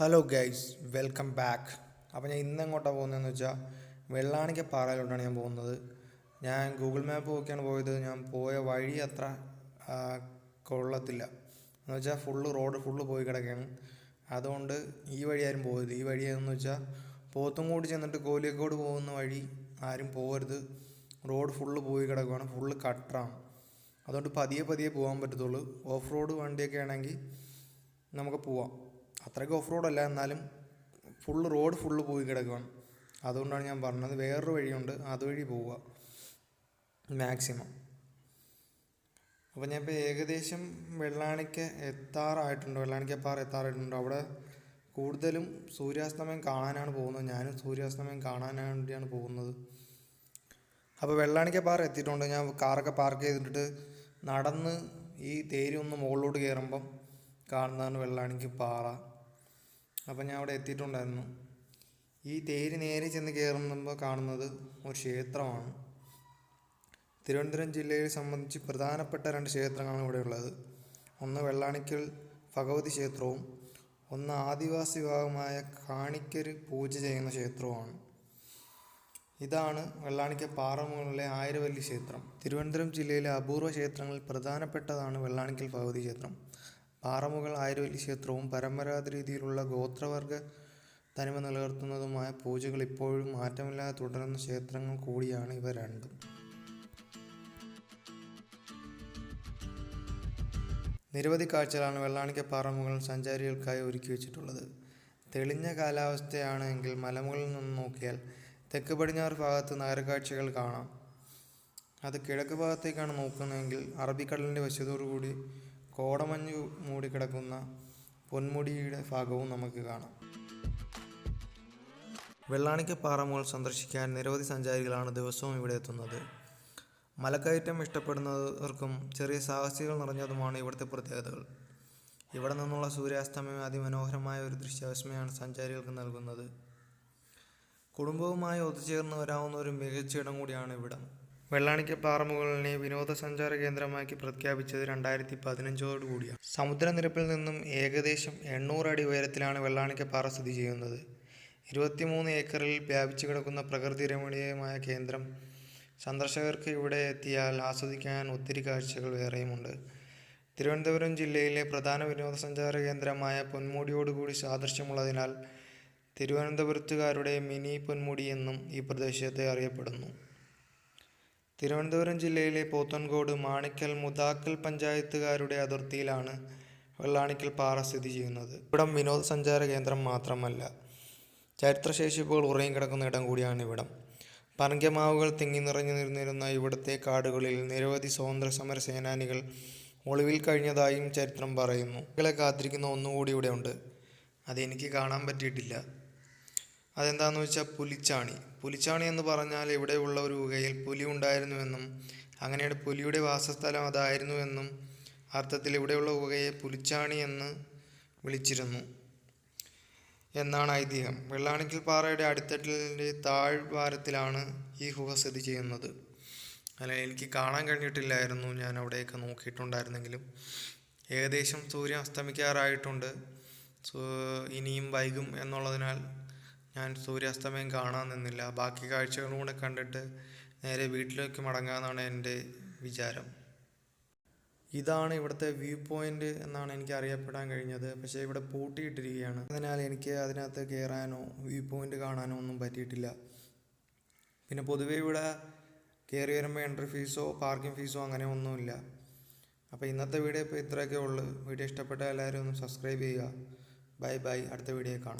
Hello guys, welcome back. അപ്പോൾ ഞാൻ ഇന്ന് എങ്ങോട്ടാണ് പോകുന്നതെന്ന് വെച്ചാൽ വെള്ളാണിക്ക പാറയിലോട്ടാണ് ഞാൻ പോകുന്നത്. ഞാൻ ഗൂഗിൾ മാപ്പ് നോക്കിയാണ് പോയത്. ഞാൻ പോയ വഴി അത്ര കൊള്ളത്തില്ല എന്ന് വെച്ചാൽ റോഡ് ഫുള്ള് പോയി കിടക്കുകയാണ്. അതുകൊണ്ട് ഈ വഴി ആരും പോകരുത്. ഈ വഴി എന്ന് വെച്ചാൽ പോത്തുംകൂടി ചെന്നിട്ട് കോലിയക്കോട് പോകുന്ന വഴി ആരും പോകരുത്. റോഡ് ഫുള്ള് പോയി കിടക്കുകയാണ്, ഫുള്ള് കട്ടറാണ്. അതുകൊണ്ട് പതിയെ പതിയെ പോകാൻ പറ്റത്തുള്ളൂ. ഓഫ് റോഡ് വണ്ടിയൊക്കെ ആണെങ്കിൽ നമുക്ക് പോവാം. അത്രയ്ക്ക് ഓഫ് റോഡല്ല, എന്നാലും റോഡ് ഫുള്ള് പോയി കിടക്കുകയാണ്. അതുകൊണ്ടാണ് ഞാൻ പറഞ്ഞത് വേറൊരു വഴിയുണ്ട്, അതുവഴി പോവുക മാക്സിമം. അപ്പോൾ ഞാൻ ഇപ്പോൾ ഏകദേശം വെള്ളാണിക്കപ്പാറ എത്താറായിട്ടുണ്ട്. അവിടെ കൂടുതലും സൂര്യാസ്തമയം കാണാനാണ് പോകുന്നത്. ഞാനും സൂര്യാസ്തമയം കാണാൻ വേണ്ടിയാണ് പോകുന്നത്. അപ്പോൾ വെള്ളാണിക്കപ്പാറ എത്തിയിട്ടുണ്ട്. ഞാൻ കാറൊക്കെ പാർക്ക് ചെയ്തിട്ട് നടന്ന് ഈ തേരി ഒന്ന് മുകളിലോട്ട് കയറുമ്പം കാണുന്നതാണ് വെള്ളാണിക്കപ്പാറ. അപ്പം ഞാൻ അവിടെ എത്തിയിട്ടുണ്ടായിരുന്നു. ഈ തേര് നേരെ ചെന്ന് കയറുമ്പോൾ കാണുന്നത് ഒരു ക്ഷേത്രമാണ്. തിരുവനന്തപുരം ജില്ലയെ സംബന്ധിച്ച് പ്രധാനപ്പെട്ട 2 ക്ഷേത്രങ്ങളാണ് ഇവിടെ ഉള്ളത്. ഒന്ന് വെള്ളാണിക്കൽ ഭഗവതി ക്ഷേത്രവും ഒന്ന് ആദിവാസി വിഭാഗമായ കാണിക്കർ പൂജ ചെയ്യുന്ന ക്ഷേത്രവുമാണ്. ഇതാണ് വെള്ളാണിക്കൽ മുകളിലെ ആയിരവല്ലി ക്ഷേത്രം. തിരുവനന്തപുരം ജില്ലയിലെ അപൂർവ ക്ഷേത്രങ്ങളിൽ പ്രധാനപ്പെട്ടതാണ് വെള്ളാണിക്കൽ ഭഗവതി ക്ഷേത്രം. പാറമുകൾ ആയിരവല്ലി ക്ഷേത്രവും പരമ്പരാഗത രീതിയിലുള്ള ഗോത്രവർഗ തനിമ നിലനിർത്തുന്നതുമായ പൂജകൾ ഇപ്പോഴും മാറ്റമില്ലാതെ തുടരുന്ന ക്ഷേത്രങ്ങൾ കൂടിയാണ് ഇവ രണ്ടും. നിരവധി കാഴ്ചകളാണ് വെള്ളാണിക്കൽ പാറമുകൾ സഞ്ചാരികൾക്കായി ഒരുക്കി വെച്ചിട്ടുള്ളത്. തെളിഞ്ഞ കാലാവസ്ഥയാണ് എങ്കിൽ മലമുകളിൽ നിന്ന് നോക്കിയാൽ തെക്ക് പടിഞ്ഞാറ് ഭാഗത്ത് നഗരക്കാഴ്ചകൾ കാണാം. അത് കിഴക്ക് ഭാഗത്തേക്കാണ് നോക്കുന്നതെങ്കിൽ അറബിക്കടലിൻ്റെ വശത്തോടുകൂടി കോടമഞ്ഞ് മൂടിക്കിടക്കുന്ന പൊന്മുടിയുടെ ഭാഗവും നമുക്ക് കാണാം. വെള്ളാണിക്കൽ പാറമുകൾ സന്ദർശിക്കാൻ നിരവധി സഞ്ചാരികളാണ് ദിവസവും ഇവിടെ എത്തുന്നത്. മലക്കയറ്റം ഇഷ്ടപ്പെടുന്നവർക്കും ചെറിയ സാഹസികൾ നിറഞ്ഞതുമാണ് ഇവിടുത്തെ പ്രത്യേകതകൾ. ഇവിടെ നിന്നുള്ള സൂര്യാസ്തമയം അതിമനോഹരമായ ഒരു ദൃശ്യവിസ്മയമാണ് സഞ്ചാരികൾക്ക് നൽകുന്നത്. കുടുംബവുമായി ഒത്തുചേർന്ന് വരാവുന്ന ഒരു മികച്ച ഇടം കൂടിയാണ് ഇവിടം. വെള്ളാണിക്കൽ പാറമുകളിനെ വിനോദസഞ്ചാര കേന്ദ്രമാക്കി പ്രഖ്യാപിച്ചത് 2015 കൂടിയാണ്. സമുദ്രനിരപ്പിൽ നിന്നും ഏകദേശം 800 അടി ഉയരത്തിലാണ് വെള്ളാണിക്കൽ പാറ സ്ഥിതി ചെയ്യുന്നത്. 23 ഏക്കറിൽ വ്യാപിച്ചു കിടക്കുന്ന പ്രകൃതി രമണീയമായ കേന്ദ്രം സന്ദർശകർക്ക് ഇവിടെ എത്തിയാൽ ആസ്വദിക്കാൻ ഒത്തിരി കാഴ്ചകൾ വേറെയുമുണ്ട്. തിരുവനന്തപുരം ജില്ലയിലെ പ്രധാന വിനോദസഞ്ചാര കേന്ദ്രമായ പൊന്മുടിയോടുകൂടി സാദൃശ്യമുള്ളതിനാൽ തിരുവനന്തപുരത്തുകാരുടെ മിനി പൊന്മുടി എന്നും ഈ പ്രദേശത്തെ അറിയപ്പെടുന്നു. തിരുവനന്തപുരം ജില്ലയിലെ പോത്തൻകോട്, മാണിക്കൽ, മുതാക്കൽ പഞ്ചായത്തുകാരുടെ അതിർത്തിയിലാണ് വെള്ളാണിക്കൽ പാറ സ്ഥിതി ചെയ്യുന്നത്. ഇവിടം വിനോദസഞ്ചാര കേന്ദ്രം മാത്രമല്ല, ചരിത്രശേഷിപ്പുകൾ ഉറങ്ങിക്കിടക്കുന്ന ഇടം കൂടിയാണ് ഇവിടം. പനങ്കമാവുകൾ തിങ്ങി നിറഞ്ഞു നിന്നിരുന്ന ഇവിടുത്തെ കാടുകളിൽ നിരവധി സ്വാതന്ത്ര്യ സമര സേനാനികൾ ഒളിവിൽ കഴിഞ്ഞതായും ചരിത്രം പറയുന്നു. ഇവരെ കാത്തിരിക്കുന്ന ഒന്നുകൂടി ഇവിടെ ഉണ്ട്. അതെനിക്ക് കാണാൻ പറ്റിയിട്ടില്ല. അതെന്താണെന്ന് വെച്ചാൽ പുലിച്ചാണി എന്ന് പറഞ്ഞാൽ ഇവിടെയുള്ള ഒരു ഗുഹയിൽ പുലി ഉണ്ടായിരുന്നുവെന്നും അങ്ങനെയാണ് പുലിയുടെ വാസസ്ഥലം അതായിരുന്നുവെന്നും അർത്ഥത്തിൽ ഇവിടെയുള്ള ഗുഹയെ പുലിച്ചാണി എന്ന് വിളിച്ചിരുന്നു എന്നാണ് ഐതിഹ്യം. വെള്ളാണിക്കൽ പാറയുടെ അടിത്തട്ടിൻ്റെ താഴ്വാരത്തിലാണ് ഈ ഗുഹ സ്ഥിതി ചെയ്യുന്നത്. എനിക്ക് കാണാൻ കഴിഞ്ഞിട്ടില്ലായിരുന്നു. ഞാൻ അവിടെയൊക്കെ നോക്കിയിട്ടുണ്ടായിരുന്നെങ്കിലും ഏകദേശം സൂര്യൻ അസ്തമിക്കാറായിട്ടുണ്ട്. ഇനിയും വൈകും എന്നുള്ളതിനാൽ ഞാൻ സൂര്യാസ്തമയം കാണാൻ നിന്നില്ല. ബാക്കി കാഴ്ചകളും കൂടെ കണ്ടിട്ട് നേരെ വീട്ടിലേക്ക് മടങ്ങാമെന്നാണ് എൻ്റെ വിചാരം. ഇതാണ് ഇവിടുത്തെ വ്യൂ പോയിൻ്റ് എന്നാണ് എനിക്ക് അറിയപ്പെടാൻ കഴിഞ്ഞത്. പക്ഷേ ഇവിടെ പൂട്ടിയിട്ടിരിക്കുകയാണ്. അതിനാൽ എനിക്ക് അതിനകത്ത് കയറാനോ വ്യൂ പോയിൻ്റ് കാണാനോ ഒന്നും പറ്റിയിട്ടില്ല. പിന്നെ പൊതുവേ ഇവിടെ കയറി വരുമ്പോൾ എൻട്രി ഫീസോ പാർക്കിംഗ് ഫീസോ അങ്ങനെ ഒന്നുമില്ല. അപ്പോൾ ഇന്നത്തെ വീഡിയോ ഇപ്പോൾ ഇത്രയൊക്കെ ഉള്ളൂ. വീഡിയോ ഇഷ്ടപ്പെട്ടാൽ എല്ലാവരും ഒന്ന് സബ്സ്ക്രൈബ് ചെയ്യുക. ബൈ. അടുത്ത വീഡിയോ കാണാം.